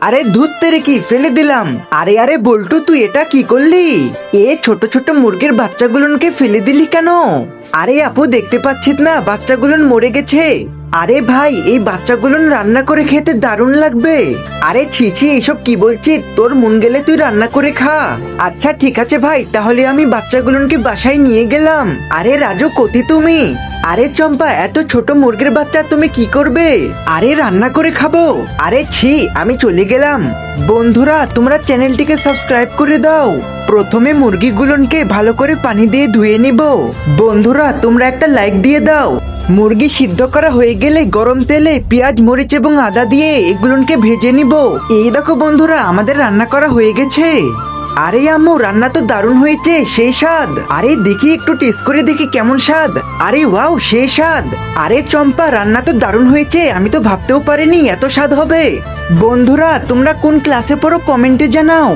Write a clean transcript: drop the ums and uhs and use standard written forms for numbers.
আরে ধুত তেরে কি ফেলে দিলাম। আরে আরে বল্টু তুই এটা কি করলি? এ ছোট ছোট মুরগির বাচ্চাগুলোকে ফেলে দিলি কেন? আরে আপু দেখতে পাচ্ছিস না বাচ্চাগুলো মরে গেছে। আরে ভাই এই বাচ্চাগুলো রান্না করে খেতে দারুণ লাগবে। আরে ছি ছি এইসব কি বলছিস? তোর মন গেলে তুই রান্না করে খা। আচ্ছা ঠিক আছে ভাই, তাহলে আমি বাচ্চাগুলোকে বাসায় নিয়ে গেলাম। আরে রাজু কোথি তুমি? আরে চম্পা এত ছোট মুরগির বাচ্চা তুমি কি করবে? আরে রান্না করে খাবো। আরে ছি আমি চলে গেলাম। বন্ধুরা তোমরা চ্যানেলটিকে সাবস্ক্রাইব করে দাও। প্রথমে মুরগিগুলোকে ভালো করে পানি দিয়ে ধুয়ে নিব। বন্ধুরা তোমরা একটা লাইক দিয়ে দাও। মুরগি সিদ্ধ করা হয়ে গেলে গরম তেলে পেঁয়াজ মরিচ এবং আদা দিয়ে এগুলোকে ভেজে নিব। এই দেখো বন্ধুরা আমাদের রান্না করা হয়ে গেছে। আরে আম্মু রান্না তো দারুণ হয়েছে, সেই স্বাদ। আরে দেখি একটু টেস্ট করে দেখি কেমন স্বাদ। আরে ওয়াও সেই স্বাদ। আরে চম্পা রান্না তো দারুণ হয়েছে, আমি তো ভাবতেও পারিনি এত স্বাদ হবে। বন্ধুরা তোমরা কোন ক্লাসে পড়ো কমেন্টে জানাও।